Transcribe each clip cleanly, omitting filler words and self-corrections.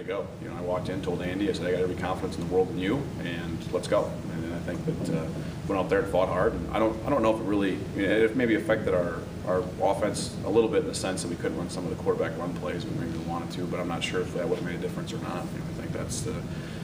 to go. You know, I walked in, told Andy, I said, I got every confidence in the world in you, and let's go. And I think that went out there and fought hard. And I don't know if it really, it maybe affected our offense a little bit in the sense that we couldn't run some of the quarterback run plays when maybe we wanted to, but I'm not sure if that would have made a difference or not. You know, I think that's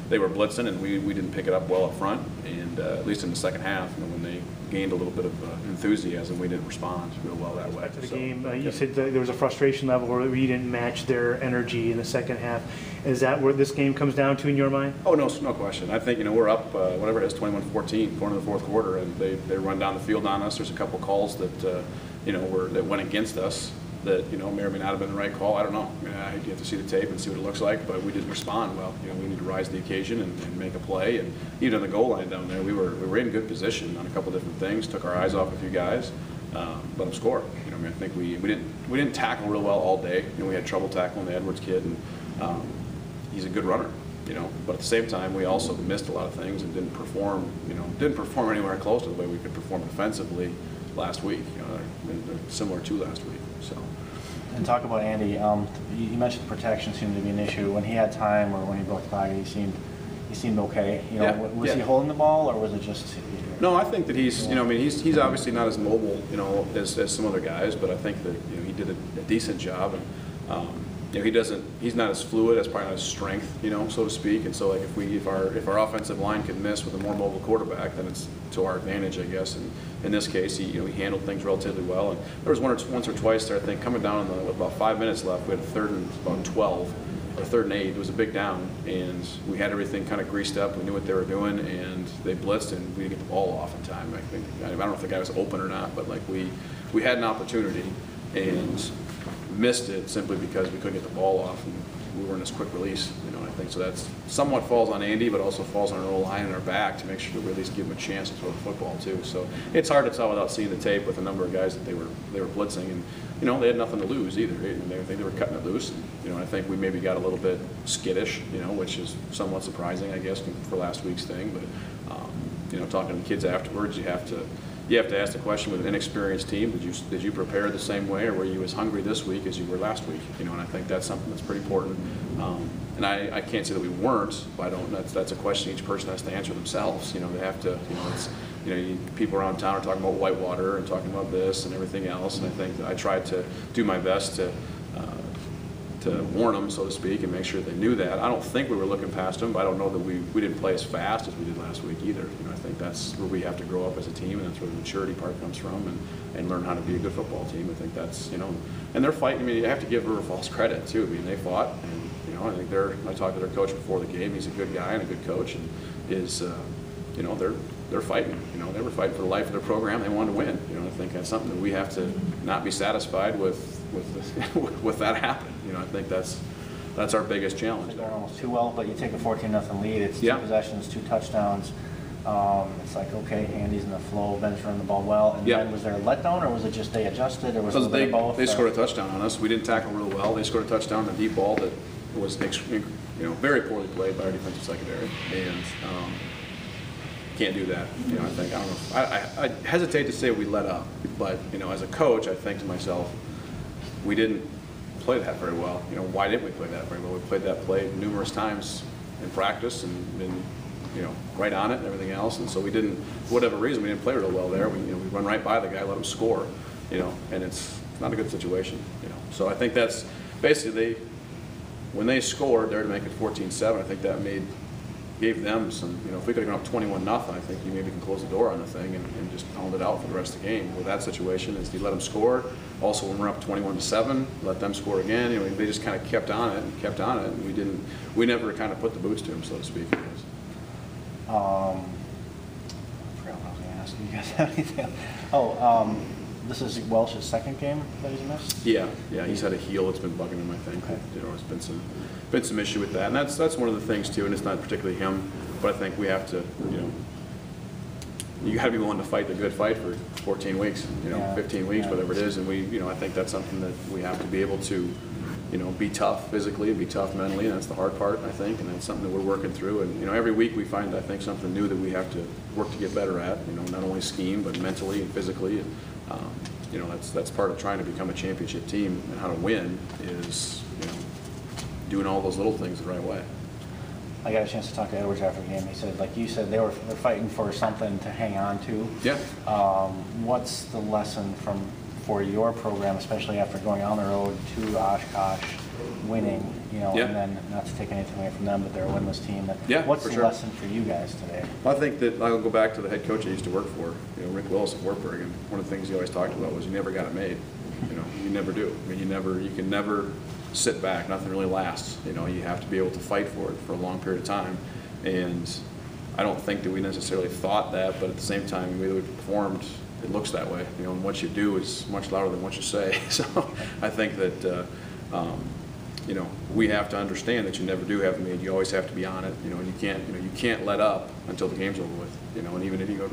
they were blitzing, and we didn't pick it up well up front, and at least in the second half, you know, when they gained a little bit of enthusiasm, we didn't respond real well that way. After the game, you said that there was a frustration level where you didn't match their energy in the second half. Is that where this game comes down to in your mind? Oh, no question. I think, you know, we're up, whatever it is, 21-14, going into the fourth quarter, and they run down the field on us. There's a couple calls that, you know, that went against us that, you know, may or may not have been the right call. I don't know. I mean, you have to see the tape and see what it looks like, but we didn't respond well. You know, we need to rise to the occasion and make a play. And even on the goal line down there, we were in good position on a couple different things. Took our eyes off a few guys, let them score. You know, I mean, I think we didn't tackle real well all day. You know, we had trouble tackling the Edwards kid, and he's a good runner. You know, but at the same time, we also missed a lot of things and didn't perform. You know, didn't perform anywhere close to the way we could perform defensively last week. You know, they're similar to last week. So. And talk about Andy. You mentioned protection seemed to be an issue. When he had time or when he broke the pocket, he seemed okay. You know, was he holding the ball, or was it just? No, I think that he's, you know, I mean, he's obviously not as mobile, you know, as some other guys, but I think that, you know, he did a decent job, and you know, he's not as fluid, that's probably not his strength, you know, so to speak. And so, like, if our offensive line can miss with a more mobile quarterback, then it's to our advantage, I guess. And in this case, he handled things relatively well. And there was once or twice there, I think, coming down with about 5 minutes left, we had a third and about 12. Or third and 8, it was a big down, and we had everything kind of greased up. We knew what they were doing, and they blitzed, and we didn't get the ball off in time. I don't know if the guy was open or not, but like we had an opportunity and missed it simply because we couldn't get the ball off, and we weren't as quick release. You know, I think so. That's somewhat falls on Andy, but also falls on our O-line and our back to make sure that we at least give them a chance to throw the football too. So it's hard to tell without seeing the tape with a number of guys that they were blitzing, and you know, they had nothing to lose either. They were cutting it loose. And, you know, I think we maybe got a little bit skittish, you know, which is somewhat surprising, I guess, for last week's thing. But you know, talking to the kids afterwards, you have to ask the question with an inexperienced team: did you prepare the same way, or were you as hungry this week as you were last week? You know, and I think that's something that's pretty important. And I can't say that we weren't, but that's a question each person has to answer themselves. You know, they have to. You know, people around town are talking about whitewater and talking about this and everything else, and I think that I tried to do my best to warn them, so to speak, and make sure they knew that. I don't think we were looking past them, but I don't know that we didn't play as fast as we did last week either. You know, I think that's where we have to grow up as a team, and that's where the maturity part comes from, and learn how to be a good football team. I think that's, you know, and they're fighting. I mean, you have to give River Falls credit too. I mean, they fought, and you know, I think I talked to their coach before the game. He's a good guy and a good coach, and you know, they're fighting. You know, they were fighting for the life of their program. They wanted to win. You know, I think that's something that we have to not be satisfied with that happening. You know, I think that's our biggest challenge. It's going almost too well, but you take a 14-0 lead. It's 2 possessions, 2 touchdowns. It's like, okay, Andy's in the flow, Ben's running the ball well. And then was there a letdown, or was it just they adjusted, or was it both? They scored a touchdown on us. We didn't tackle real well. They scored a touchdown on a deep ball that was, very poorly played by our defensive secondary, and can't do that. You know, I don't know. I hesitate to say we let up, but you know, as a coach, I think to myself, we didn't play that very well. You know, why didn't we play that very well? We played that play numerous times in practice and you know, right on it and everything else, and so we didn't, for whatever reason, we didn't play real well there. We run right by the guy, let him score, you know, and it's not a good situation, you know. So I think that's basically when they scored there to make it 14-7, I think that gave them some, you know, if we could have gone up 21-0, I think you maybe can close the door on the thing and just pound it out for the rest of the game. With that situation is you let them score. Also, when we're up 21-7, let them score again. You know, they just kind of kept on it, and we never kind of put the boots to them, so to speak. I forgot what I was going to ask. You guys have anything? This is Welsh's second game that he's missed? Yeah, he's had a heel that's been bugging him, I think. Okay. You know, there's been some issue with that, and that's one of the things too, and it's not particularly him, but I think we have to, you know, you got to be willing to fight the good fight for 14 weeks, you know, 15 weeks, whatever it is, and you know, I think that's something that we have to be able to, you know, be tough physically and be tough mentally, and that's the hard part, I think, and that's something that we're working through. And you know, every week we find, I think, something new that we have to work to get better at. You know, not only scheme but mentally and physically. And you know, that's part of trying to become a championship team, and how to win is, you know, doing all those little things the right way. I got a chance to talk to Edwards after the game. He said, like you said, they're fighting for something to hang on to. Yeah. What's the lesson for your program, especially after going on the road to Oshkosh, winning, Yeah. and then not to take anything away from them, but they're a winless team. Yeah, What's for the sure. lesson for you guys today? Well, I think that I'll go back to the head coach I used to work for, Rick Willis at Wartburg, and one of the things he always talked about was you never got it made. You never do. I mean, you can never sit back. Nothing really lasts. You have to be able to fight for it for a long period of time. And I don't think that we necessarily thought that, but at the same time, the way we performed, it looks that way. And what you do is much louder than what you say. So I think that, we have to understand that you never do have it made. You always have to be on it. And you can't let up until the game's over with. And even if you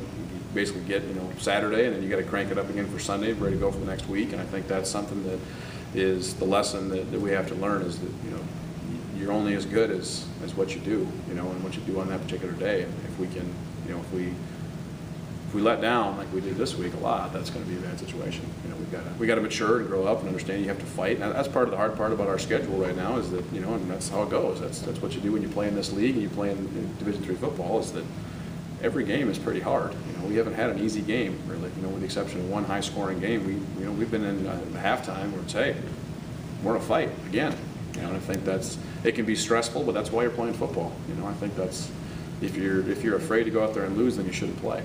basically get, Saturday, and then you got to crank it up again for Sunday, ready to go for the next week. And I think that's something that is the lesson that we have to learn, is that, you're only as good as what you do, and what you do on that particular day. And if we can, if we let down like we did this week a lot, that's going to be a bad situation. We got to mature and grow up and understand you have to fight. And that's part of the hard part about our schedule right now, is that, and that's how it goes. That's what you do when you play in this league and you play in Division III football, is that every game is pretty hard. We haven't had an easy game, really, with the exception of one high-scoring game. We've been in the halftime where it's, hey, we're in a fight again. And I think it can be stressful, but that's why you're playing football. I think that's, if you're afraid to go out there and lose, then you shouldn't play.